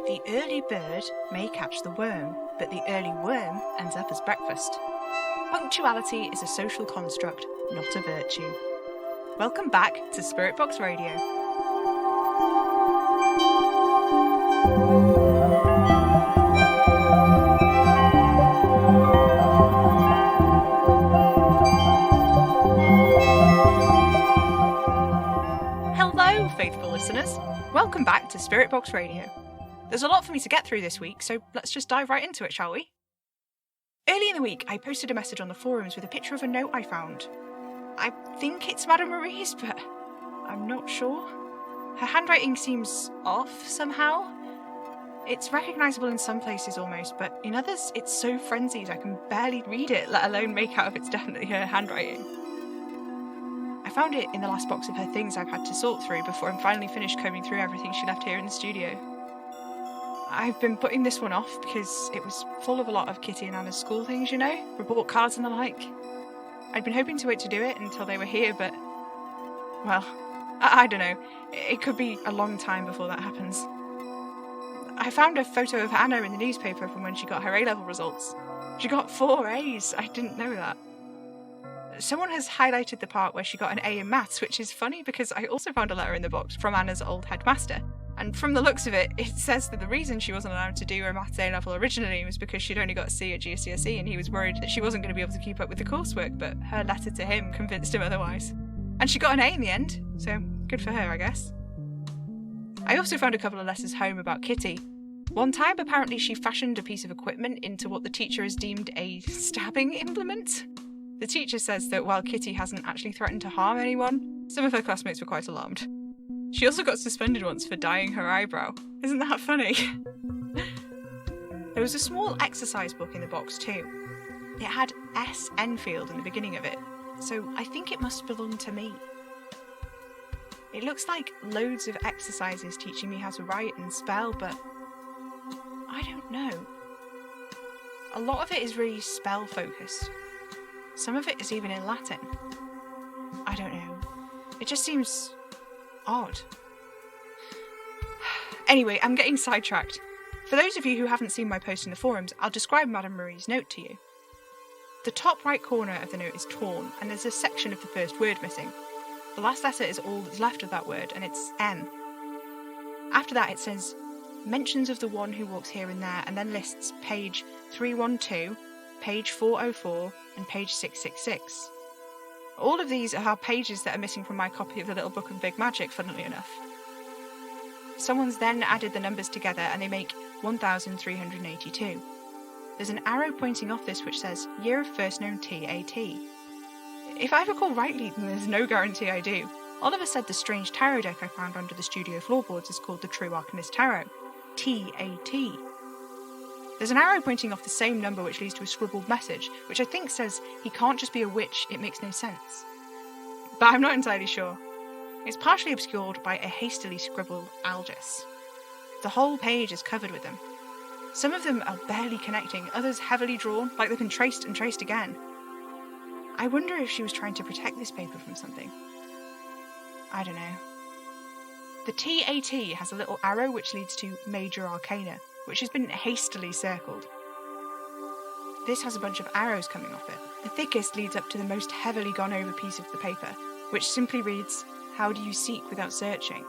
The early bird may catch the worm, but the early worm ends up as breakfast. Punctuality is a social construct, not a virtue. Welcome back to Spirit Box Radio. Hello, faithful listeners. Welcome back to Spirit Box Radio. There's a lot for me to get through this week, so let's just dive right into it, shall we? Early in the week, I posted a message on the forums with a picture of a note I found. I think it's Madame Marie's, but I'm not sure. Her handwriting seems off somehow. It's recognisable in some places almost, but in others it's so frenzied I can barely read it, let alone make out if it's definitely her handwriting. I found it in the last box of her things I've had to sort through before I'm finally finished combing through everything she left here in the studio. I've been putting this one off because it was full of a lot of Kitty and Anna's school things, you know, report cards and the like. I'd been hoping to wait to do it until they were here, but, well, I don't know. It could be a long time before that happens. I found a photo of Anna in the newspaper from when she got her A-level results. She got 4 A's. I didn't know that. Someone has highlighted the part where she got an A in maths, which is funny because I also found a letter in the box from Anna's old headmaster. And from the looks of it, it says that the reason she wasn't allowed to do her maths A-level originally was because she'd only got a C at GCSE and he was worried that she wasn't going to be able to keep up with the coursework, but her letter to him convinced him otherwise. And she got an A in the end, so good for her, I guess. I also found a couple of letters home about Kitty. One time, apparently she fashioned a piece of equipment into what the teacher has deemed a stabbing implement. The teacher says that while Kitty hasn't actually threatened to harm anyone, some of her classmates were quite alarmed. She also got suspended once for dyeing her eyebrow. Isn't that funny? There was a small exercise book in the box too. It had S. Enfield in the beginning of it, so I think it must belong to me. It looks like loads of exercises teaching me how to write and spell, but I don't know. A lot of it is really spell focused. Some of it is even in Latin. I don't know. It just seems odd. Anyway, I'm getting sidetracked. For those of you who haven't seen my post in the forums, I'll describe Madame Marie's note to you. The top right corner of the note is torn, and there's a section of the first word missing. The last letter is all that's left of that word, and it's M. After that it says, mentions of the one who walks here and there, and then lists page 312, page 404, and page 666. All of these are pages that are missing from my copy of the Little Book of Big Magic, funnily enough. Someone's then added the numbers together and they make 1,382. There's an arrow pointing off this which says, year of first known TAT. If I recall rightly, then there's no guarantee I do. Oliver said the strange tarot deck I found under the studio floorboards is called the True Arcanist Tarot. TAT. There's an arrow pointing off the same number which leads to a scribbled message, which I think says he can't just be a witch, it makes no sense. But I'm not entirely sure. It's partially obscured by a hastily scribbled algis. The whole page is covered with them. Some of them are barely connecting, others heavily drawn, like they've been traced and traced again. I wonder if she was trying to protect this paper from something. I don't know. The TAT has a little arrow which leads to Major Arcana, which has been hastily circled. This has a bunch of arrows coming off it. The thickest leads up to the most heavily gone over piece of the paper, which simply reads, how do you seek without searching?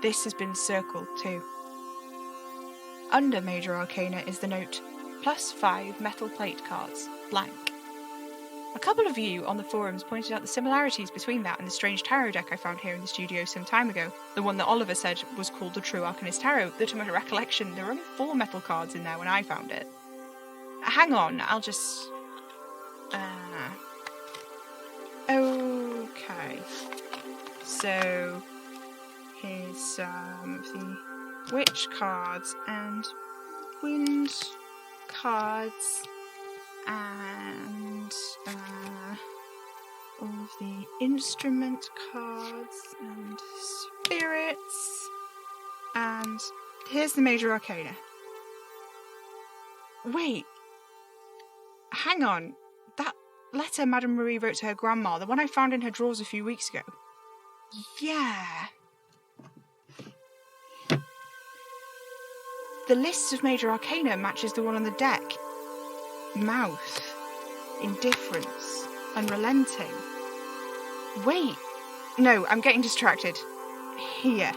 This has been circled too. Under Major Arcana is the note, +5 metal plate cards, blank. A couple of you on the forums pointed out the similarities between that and the strange tarot deck I found here in the studio some time ago, the one that Oliver said was called the True Arcanist Tarot, that to my recollection there were only 4 metal cards in there when I found it. Hang on, I'll just... Okay. So, here's some of the witch cards and wind cards and all of the instrument cards and spirits, and here's the Major Arcana. Wait, hang on, that letter Madame Marie wrote to her grandma, the one I found in her drawers a few weeks ago. Yeah. the list of major arcana matches the one on the deck. Mouth, indifference, unrelenting. Wait, no, I'm getting distracted. Here.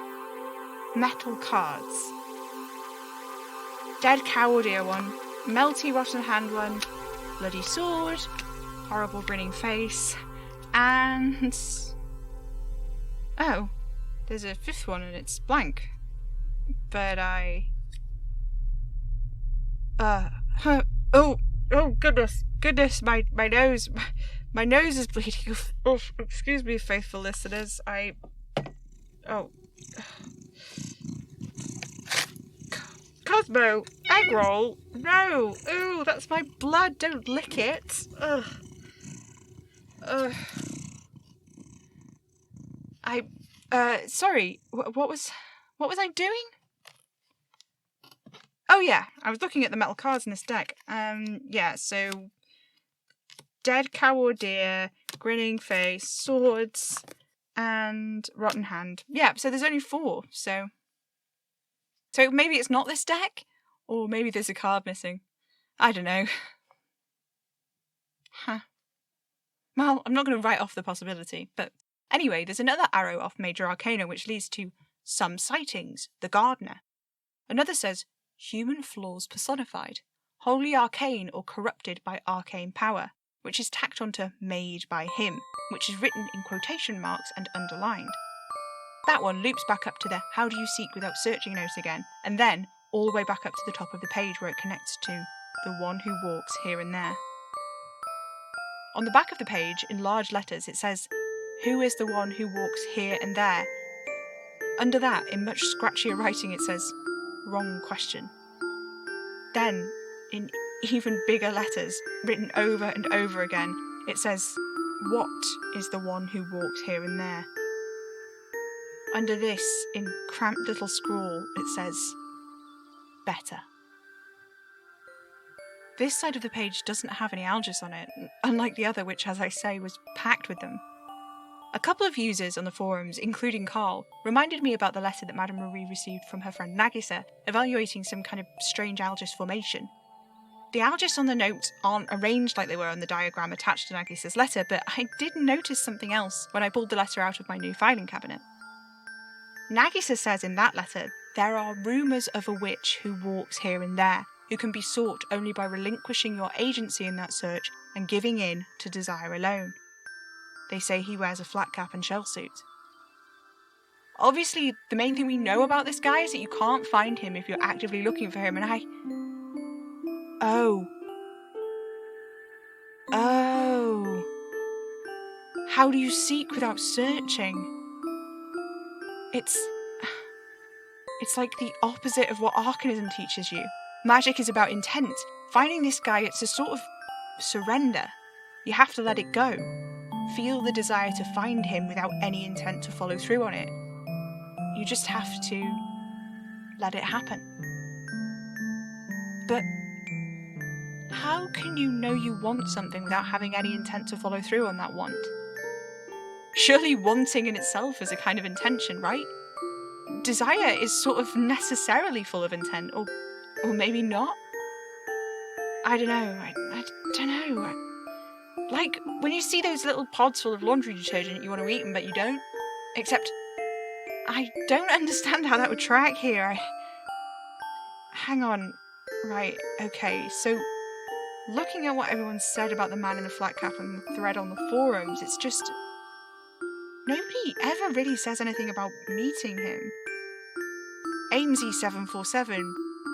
Metal cards. Dead cow or deer one, melty rotten hand one, bloody sword, horrible grinning face, and... oh, there's a fifth one and it's blank. But oh goodness, my nose is bleeding. Oh, excuse me, faithful listeners, Cosmo, egg roll, no, ooh, that's my blood, don't lick it. Sorry, what was I doing? Oh yeah, I was looking at the metal cards in this deck. Yeah, so dead cow or deer, grinning face, swords, and rotten hand. Yeah, so there's only 4, so maybe it's not this deck, or maybe there's a card missing. I don't know. Huh. Well, I'm not going to write off the possibility, but anyway, there's another arrow off Major Arcana which leads to some sightings, the gardener. Another says, human flaws personified, wholly arcane or corrupted by arcane power, which is tacked onto made by him, which is written in quotation marks and underlined. That one loops back up to the how do you seek without searching note again, and then all the way back up to the top of the page where it connects to the one who walks here and there. On the back of the page, in large letters, it says, who is the one who walks here and there? Under that, in much scratchier writing, it says, wrong question. Then, in even bigger letters, written over and over again, it says, what is the one who walks here and there? Under this, in cramped little scrawl, it says, better. This side of the page doesn't have any algis on it, unlike the other which, as I say, was packed with them. A couple of users on the forums, including Carl, reminded me about the letter that Madame Marie received from her friend Nagisa, evaluating some kind of strange algis formation. The algis on the notes aren't arranged like they were on the diagram attached to Nagisa's letter, but I did notice something else when I pulled the letter out of my new filing cabinet. Nagisa says in that letter, there are rumours of a witch who walks here and there, who can be sought only by relinquishing your agency in that search and giving in to desire alone. They say he wears a flat cap and shell suit. Obviously, the main thing we know about this guy is that you can't find him if you're actively looking for him, and Oh. How do you seek without searching? It's like the opposite of what Arcanism teaches you. Magic is about intent. Finding this guy, it's a sort of surrender. You have to let it go. Feel the desire to find him without any intent to follow through on it. You just have to let it happen. But how can you know you want something without having any intent to follow through on that want? Surely wanting in itself is a kind of intention, right? Desire is sort of necessarily full of intent, or maybe not? I don't know, I don't know. Like, when you see those little pods full of laundry detergent, you want to eat them, but you don't. Except, I don't understand how that would track here. Hang on. Right, okay, so looking at what everyone said about the man in the flat cap and the thread on the forums, it's just... nobody ever really says anything about meeting him. Amesy747,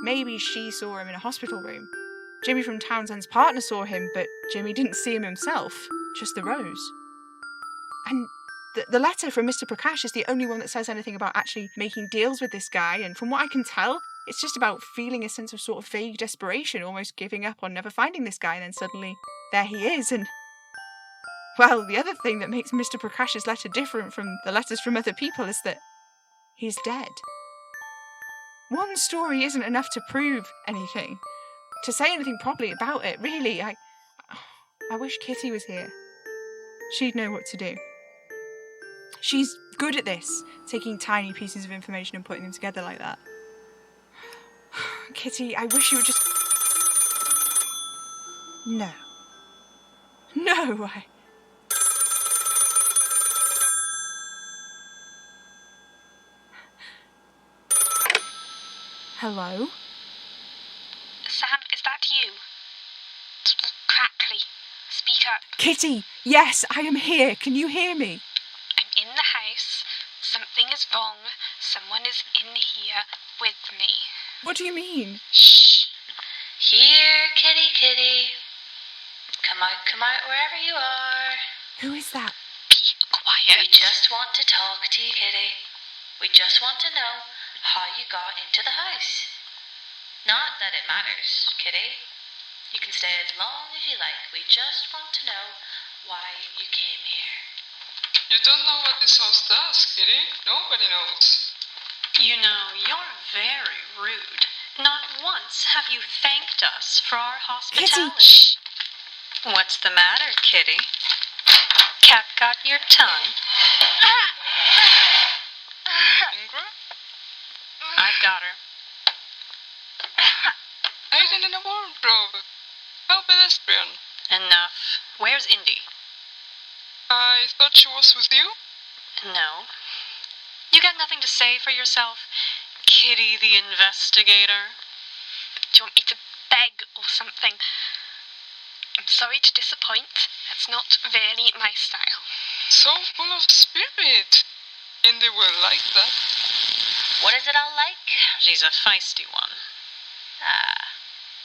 maybe she saw him in a hospital room. Jimmy from Townsend's partner saw him, but Jimmy didn't see him himself, just the rose. And the letter from Mr. Prakash is the only one that says anything about actually making deals with this guy, and from what I can tell, it's just about feeling a sense of sort of vague desperation, almost giving up on never finding this guy, and then suddenly, there he is, and... well, the other thing that makes Mr. Prakash's letter different from the letters from other people is that he's dead. One story isn't enough to prove anything. To say anything properly about it, really, I wish Kitty was here. She'd know what to do. She's good at this, taking tiny pieces of information and putting them together like that. Kitty, I wish you would just... No. No, Hello? Sam, is that you? Crackly. Speak up. Kitty, yes, I am here. Can you hear me? I'm in the house. Something is wrong. Someone is in here with me. What do you mean? Shh. Here, kitty, kitty. Come out wherever you are. Who is that? Be quiet. We just want to talk to you, kitty. We just want to know how you got into the house. Not that it matters, kitty. You can stay as long as you like. We just want to know why you came here. You don't know what this house does, kitty. Nobody knows. You know, you're very rude. Not once have you thanked us for our hospitality. Kitty! What's the matter, kitty? Cat got your tongue? Ingrid? I've got her. Hiding in a wardrobe. How pedestrian. Enough. Where's Indy? I thought she was with you. No. You got nothing to say for yourself, Kitty the investigator? Do you want me to beg or something? I'm sorry to disappoint. That's not really my style. So full of spirit. Indy will like that. What is it all like? She's a feisty one.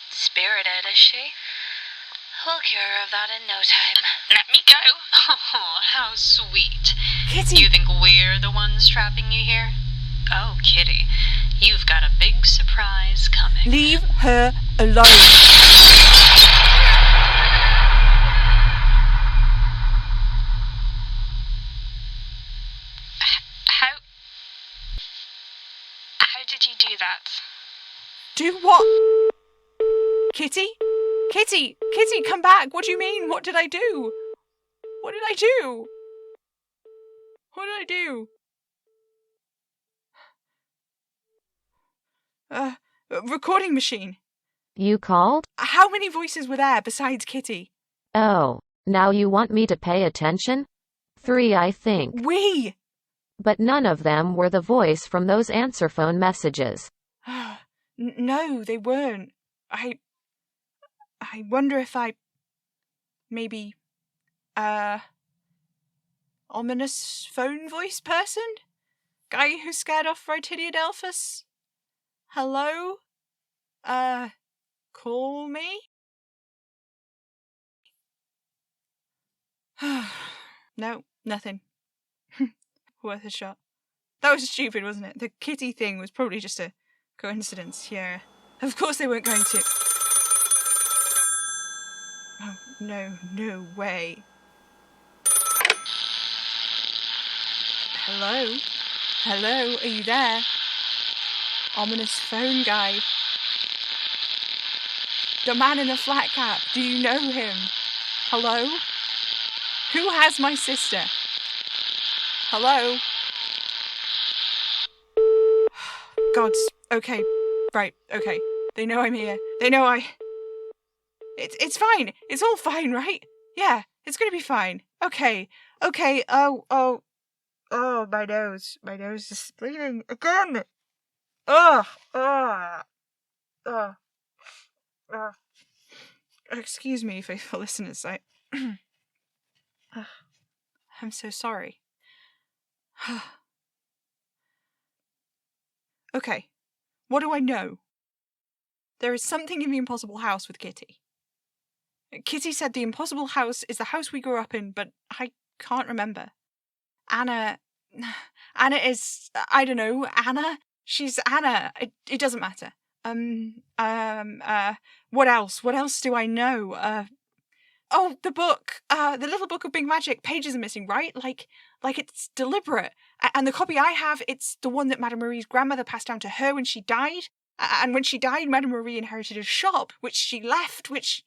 Spirited, is she? We'll cure her of that in no time. Let me go. Oh, how sweet. Kitty! You think we're the ones trapping you here? Oh, Kitty, you've got a big surprise coming. Leave her alone. How did you do that? Do what? Kitty? Kitty! Kitty, come back! What do you mean? What did I do? What did I do? What did I do? Recording machine. You called? How many voices were there besides Kitty? Oh, now you want me to pay attention? 3, I think. We! But none of them were the voice from those answer phone messages. No, they weren't. I wonder if maybe, ominous phone voice person? Guy who scared off Rytidiodelphus? Hello? Call me? No, nothing. Worth a shot. That was stupid, wasn't it? The kitty thing was probably just a coincidence, yeah. Of course they weren't going to... Oh, no way. Hello? Hello, are you there? Ominous phone guy. The man in the flat cap, do you know him? Hello? Who has my sister? Hello? Gods, okay, right, okay. They know I'm here. They know It's fine. It's all fine, right? Yeah, it's gonna be fine. Okay, oh, my nose. My nose is bleeding again. Excuse me, faithful listeners, I'm so sorry. Okay, what do I know? There is something in the impossible house with Kitty. Kitty said the impossible house is the house we grew up in, but I can't remember. Anna is, I don't know, Anna? She's Anna. It doesn't matter. What else? What else do I know? Oh, the book. The little book of big magic. Pages are missing, right? Like it's deliberate. And the copy I have, it's the one that Madame Marie's grandmother passed down to her when she died. And when she died, Madame Marie inherited a shop, which she left, which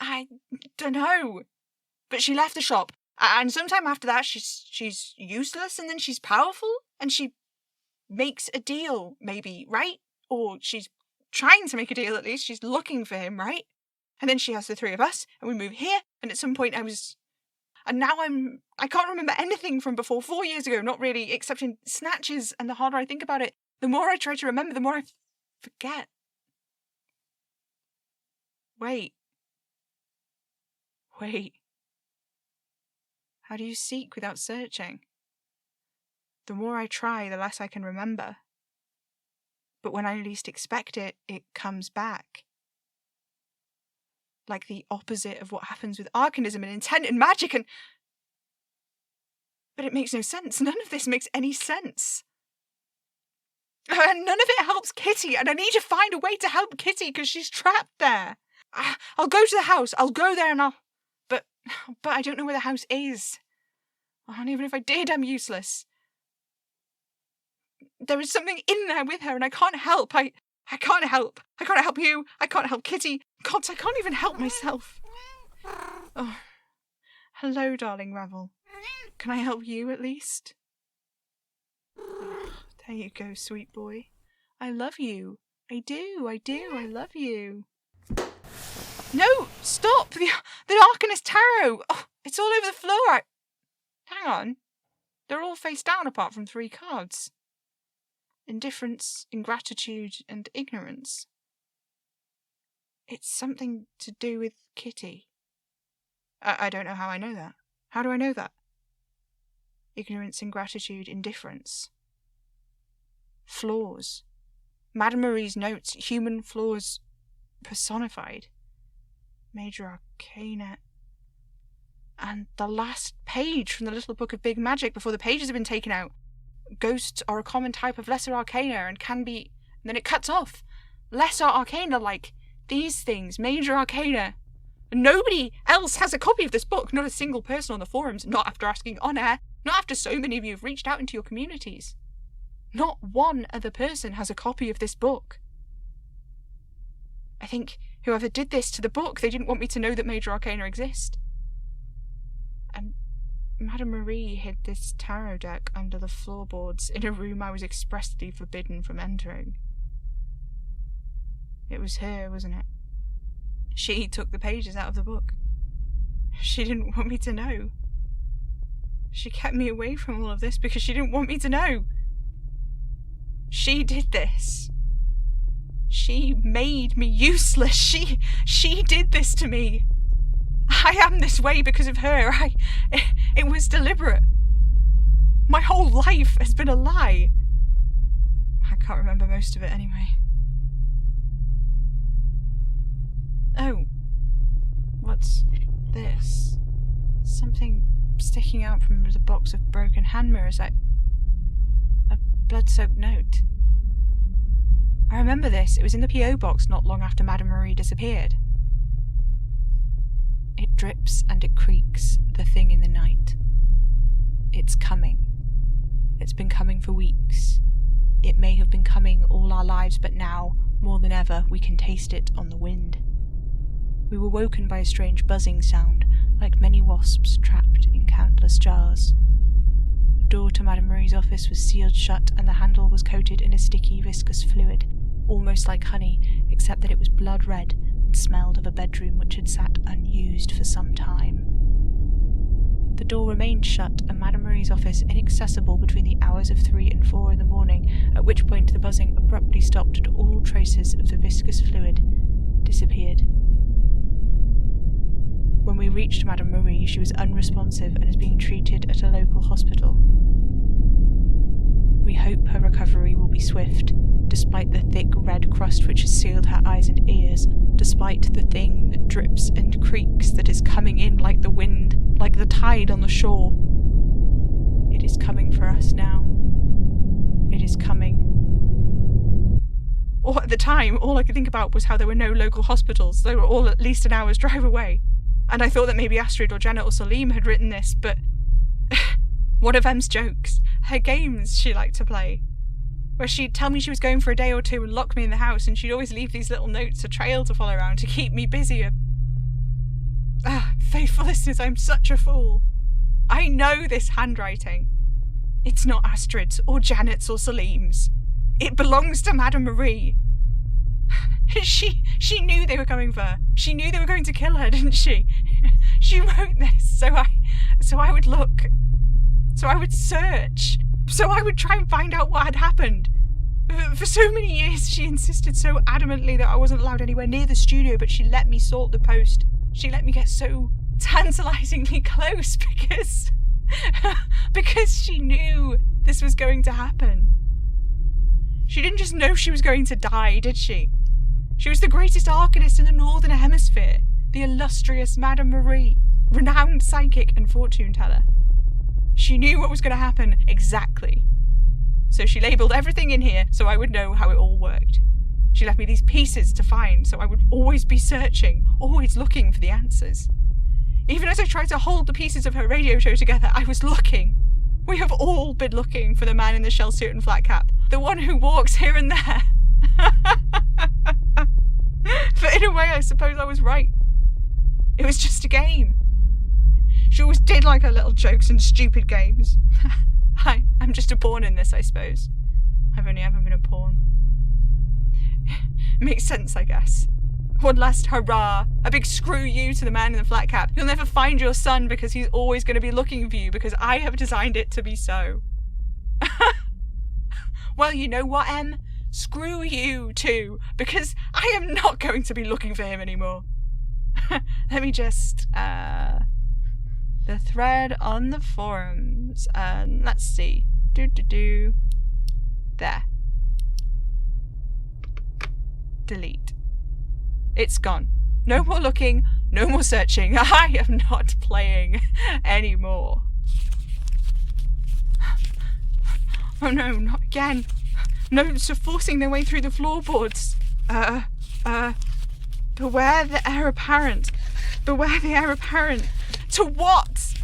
I don't know. But she left the shop. And sometime after that, she's useless, and then she's powerful, and she makes a deal, maybe, right? Or she's trying to make a deal at least. She's looking for him, right? And then she has the three of us, and we move here, and at some point and now I can't remember anything from before 4 years ago, not really, except in snatches, and the harder I think about it, the more I try to remember, the more I forget. Wait. How do you seek without searching? The more I try, the less I can remember. But when I least expect it, it comes back. Like the opposite of what happens with arcanism and intent and magic But it makes no sense. None of this makes any sense. And none of it helps Kitty, and I need to find a way to help Kitty because she's trapped there. I'll go to the house. I'll go there and But I don't know where the house is. And even if I did, I'm useless. There is something in there with her and I can't help. I can't help. I can't help you. I can't help Kitty. God, I can't even help myself. Oh. Hello, darling Ravel. Can I help you at least? There you go, sweet boy. I love you. I do. I love you. No, stop! The Arcanist Tarot! Oh, it's all over the floor. Hang on. They're all face down apart from 3 cards. Indifference, ingratitude, and ignorance. It's something to do with Kitty. I don't know how I know that. How do I know that? Ignorance, ingratitude, indifference. Flaws. Madame Marie's notes, human flaws personified. Major Arcana. And the last page from the Little Book of Big Magic before the pages have been taken out. Ghosts are a common type of lesser arcana and can be... And then it cuts off. Lesser arcana, like these things. Major arcana. Nobody else has a copy of this book. Not a single person on the forums. Not after asking on air. Not after so many of you have reached out into your communities. Not one other person has a copy of this book. I think whoever did this to the book, they didn't want me to know that Major Arcana exist. And Madame Marie hid this tarot deck under the floorboards in a room I was expressly forbidden from entering. It was her, wasn't it? She took the pages out of the book. She didn't want me to know. She kept me away from all of this because she didn't want me to know. She did this. She made me useless. She did this to me. I am this way because of her. It was deliberate. My whole life has been a lie. I can't remember most of it anyway. Oh. What's this? Something sticking out from the box of broken hand mirrors, like a blood-soaked note. I remember this. It was in the P.O. box not long after Madame Marie disappeared. It drips and it creaks, the thing in the night. It's coming. It's been coming for weeks. It may have been coming all our lives, but now, more than ever, we can taste it on the wind. We were woken by a strange buzzing sound, like many wasps trapped in countless jars. The door to Madame Marie's office was sealed shut, and the handle was coated in a sticky, viscous fluid, almost like honey, except that it was blood red and smelled of a bedroom which had sat unused for some time. The door remained shut, and Madame Marie's office inaccessible between the hours of 3 and 4 in the morning, at which point the buzzing abruptly stopped and all traces of the viscous fluid disappeared. When we reached Madame Marie, she was unresponsive and is being treated at a local hospital. We hope her recovery will be swift, despite the thick red crust which has sealed her eyes and ears, despite the thing that drips and creaks that is coming in like the wind, like the tide on the shore. It is coming for us now. It is coming. Or at the time, all I could think about was how there were no local hospitals. They were all at least an hour's drive away. And I thought that maybe Astrid or Janet or Salim had written this, but one of Em's jokes, her games she liked to play, where she'd tell me she was going for a day or two and lock me in the house, and she'd always leave these little notes, a trail to follow around to keep me busy. Faithful listeners, I'm such a fool. I know this handwriting. It's not Astrid's or Janet's or Salim's. It belongs to Madame Marie. She knew they were coming for her. She knew they were going to kill her, didn't she? She wrote this so I would look. So I would search. So I would try and find out what had happened. For so many years, she insisted so adamantly that I wasn't allowed anywhere near the studio, but she let me sort the post. She let me get so tantalizingly close because she knew this was going to happen. She didn't just know she was going to die, did she? She was the greatest arcanist in the Northern Hemisphere, the illustrious Madame Marie, renowned psychic and fortune teller. She knew what was going to happen exactly. So she labelled everything in here so I would know how it all worked. She left me these pieces to find so I would always be searching, always looking for the answers. Even as I tried to hold the pieces of her radio show together, I was looking. We have all been looking for the man in the shell suit and flat cap, the one who walks here and there. But in a way, I suppose I was right. It was just a game. She always did like her little jokes and stupid games. I'm just a pawn in this, I suppose. I've only ever been a pawn. Makes sense, I guess. One last hurrah, a big screw you to the man in the flat cap. You'll never find your son because he's always going to be looking for you because I have designed it to be so. Well, you know what, Em? Screw you too, because I am not going to be looking for him anymore. Let me just, the thread on the forums, let's see. There. Delete. It's gone. No more looking, no more searching. I am not playing anymore. Oh no, not again. Notes are forcing their way through the floorboards. Beware the heir apparent. Beware the heir apparent. To what?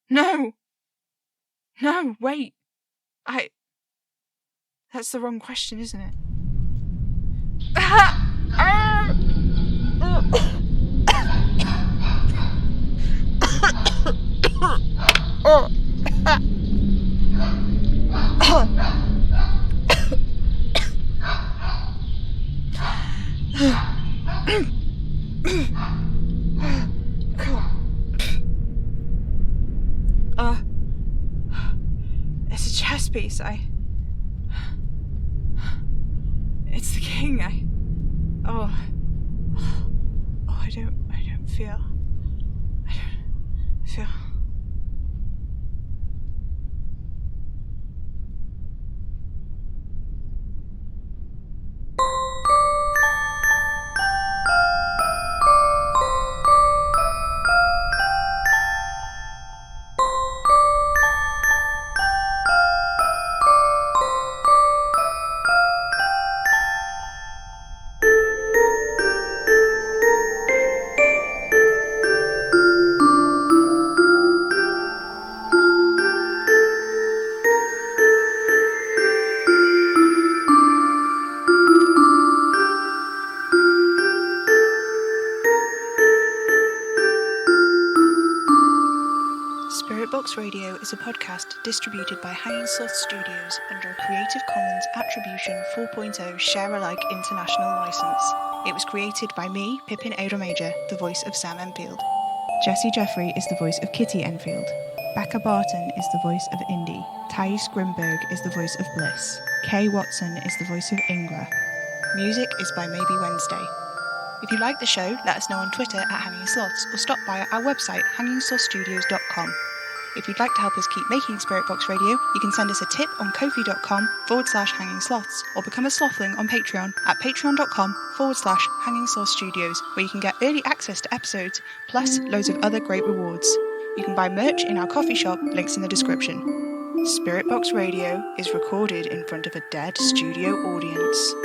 No. No, wait. That's the wrong question, isn't it? It's a chess piece. It's the king. I don't feel. Spirit Box Radio is a podcast distributed by Hanging Sloth Studios under a Creative Commons Attribution 4.0 Share-alike International License. It was created by me, Pippin Major, the voice of Sam Enfield. Jessie Jeffrey is the voice of Kitty Enfield. Becca Barton is the voice of Indy. Thais Grimberg is the voice of Bliss. Kay Watson is the voice of Ingra. Music is by Maybe Wednesday. If you like the show, let us know on Twitter at Hanging Sloths or stop by our website hangingslothstudios.com. If you'd like to help us keep making Spirit Box Radio, you can send us a tip on ko-fi.com/Hanging Sloths or become a slothling on Patreon at patreon.com/Hanging Sloth Studios, where you can get early access to episodes, plus loads of other great rewards. You can buy merch in our coffee shop, links in the description. Spirit Box Radio is recorded in front of a dead studio audience.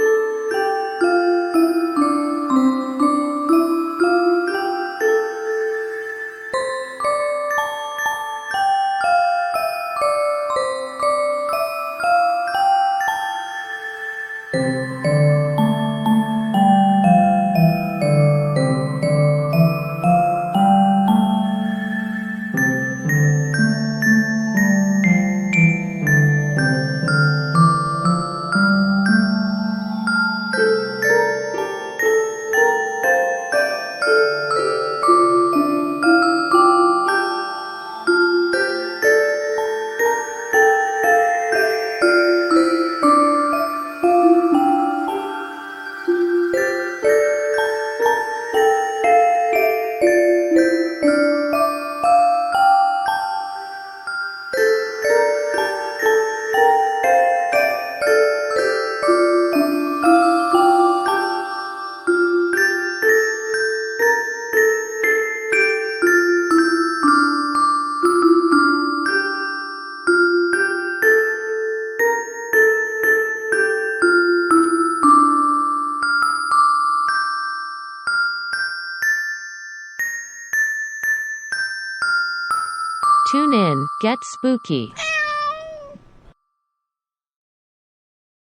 Tune in, get spooky.